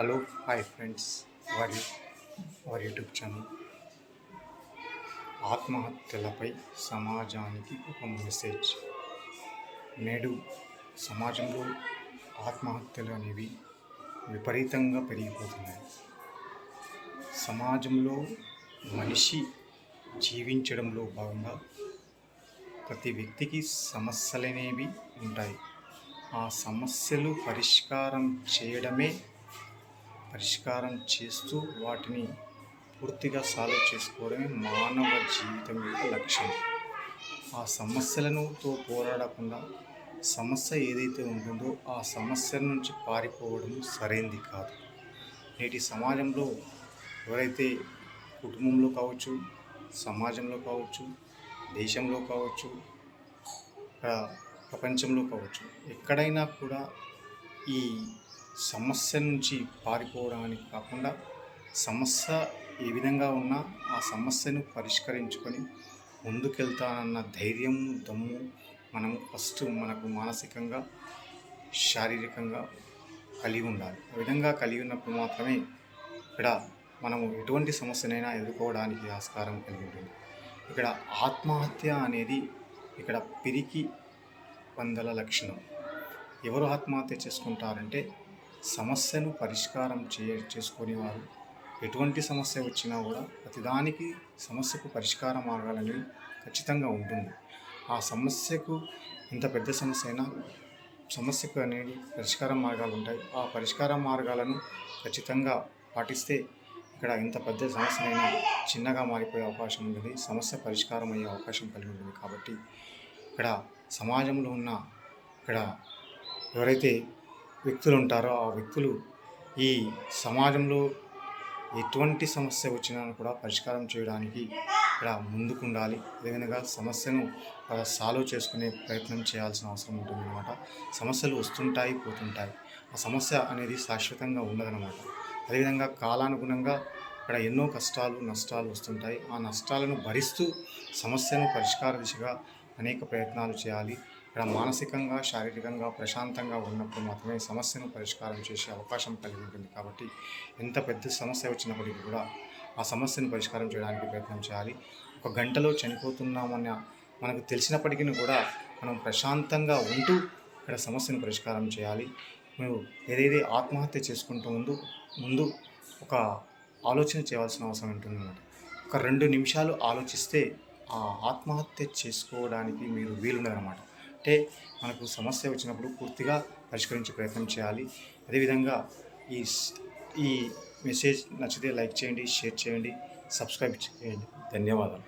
Hello hi friends, our YouTube channel. ఆత్మహత్యలపై సమాజానికి ఒక మెసేజ్. నేడు సమాజంలో ఆత్మహత్యలు అనేవి విపరీతంగా పెరిగిపోతున్నాయి. సమాజంలో మనిషి జీవించడంలో భాగంగా ప్రతి వ్యక్తికి సమస్యలనేవి ఉంటాయి. ఆ సమస్యలు పరిష్కారం చేస్తూ వాటిని పూర్తిగా సాల్వ్ చేసుకోవడమే మానవ జీవితం యొక్క లక్ష్యం. ఆ సమస్యలతో పోరాడకుండా సమస్య ఏదైతే ఉంటుందో ఆ సమస్య నుంచి పారిపోవడం సరైనది కాదు. నేటి సమాజంలో ఎవరైతే కుటుంబంలో కావచ్చు, సమాజంలో కావచ్చు, దేశంలో కావచ్చు, ప్రపంచంలో కావచ్చు, ఎక్కడైనా కూడా ఈ సమస్య నుంచి పారిపోవడానికి కాకుండా సమస్య ఏ విధంగా ఉన్నా ఆ సమస్యను పరిష్కరించుకొని ముందుకెళ్తానన్న ధైర్యం, దమ్ము మనకు మానసికంగా, శారీరకంగా కలిగి ఉండాలి. ఆ విధంగా కలిగి ఉన్నప్పుడు మాత్రమే ఇక్కడ మనము ఎటువంటి సమస్యనైనా ఎదుర్కోవడానికి ఆస్కారం కలిగి ఉంటుంది. ఇక్కడ ఆత్మహత్య అనేది ఇక్కడ పిరికి పందల లక్షణం. ఎవరు ఆత్మహత్య చేసుకుంటారంటే సమస్యను పరిష్కారం చేసుకునే వారు. ఎటువంటి సమస్య వచ్చినా కూడా ప్రతిదానికి సమస్యకు పరిష్కార మార్గాలనేవి ఖచ్చితంగా ఉంటుంది. ఆ సమస్యకు ఎంత పెద్ద సమస్య అయినా సమస్యకు అనేది పరిష్కార మార్గాలు ఉంటాయి. ఆ పరిష్కార మార్గాలను ఖచ్చితంగా పాటిస్తే ఇక్కడ ఎంత పెద్ద సమస్యనైనా చిన్నగా మారిపోయే అవకాశం ఉంటుంది. సమస్య పరిష్కారం అయ్యే అవకాశం కలిగి ఉంటుంది. కాబట్టి ఇక్కడ సమాజంలో ఉన్న ఎవరైతే వ్యక్తులు ఉంటారో ఆ వ్యక్తులు ఈ సమాజంలో ఎటువంటి సమస్య వచ్చినా కూడా పరిష్కారం చేయడానికి ఇక్కడ ముందుకు ఉండాలి. అదేవిధంగా సమస్యను సాల్వ్ చేసుకునే ప్రయత్నం చేయాల్సిన అవసరం ఉంటుందన్నమాట. సమస్యలు వస్తుంటాయి, పోతుంటాయి. ఆ సమస్య అనేది శాశ్వతంగా ఉండదన్నమాట. అదేవిధంగా కాలానుగుణంగా ఇక్కడ ఎన్నో కష్టాలు, నష్టాలు వస్తుంటాయి. ఆ నష్టాలను భరిస్తూ సమస్యను పరిష్కార దిశగా అనేక ప్రయత్నాలు చేయాలి. ఇక్కడ మానసికంగా, శారీరకంగా ప్రశాంతంగా ఉన్నప్పుడు మాత్రమే సమస్యను పరిష్కారం చేసే అవకాశం కలిగి ఉంటుంది. కాబట్టి ఎంత పెద్ద సమస్య వచ్చినప్పటికీ కూడా ఆ సమస్యను పరిష్కారం చేయడానికి ప్రయత్నం చేయాలి. ఒక గంటలో చనిపోతున్నామన్న మనకు తెలిసినప్పటికీ కూడా మనం ప్రశాంతంగా ఉంటూ ఇక్కడ సమస్యను పరిష్కారం చేయాలి. మీరు ఏదైతే ఆత్మహత్య చేసుకుంటూ ముందు ఒక ఆలోచన చేయవలసిన అవసరం ఉంటుందన్నమాట. ఒక 2 నిమిషాలు ఆలోచిస్తే ఆ ఆత్మహత్య చేసుకోవడానికి మీరు వీలుండదన్నమాట. అంటే మనకు సమస్య వచ్చినప్పుడు పూర్తిగా పరిష్కరించే ప్రయత్నం చేయాలి. అదేవిధంగా ఈ మెసేజ్ నచ్చితే లైక్ చేయండి, షేర్ చేయండి, సబ్స్క్రైబ్ చేయండి. ధన్యవాదాలు.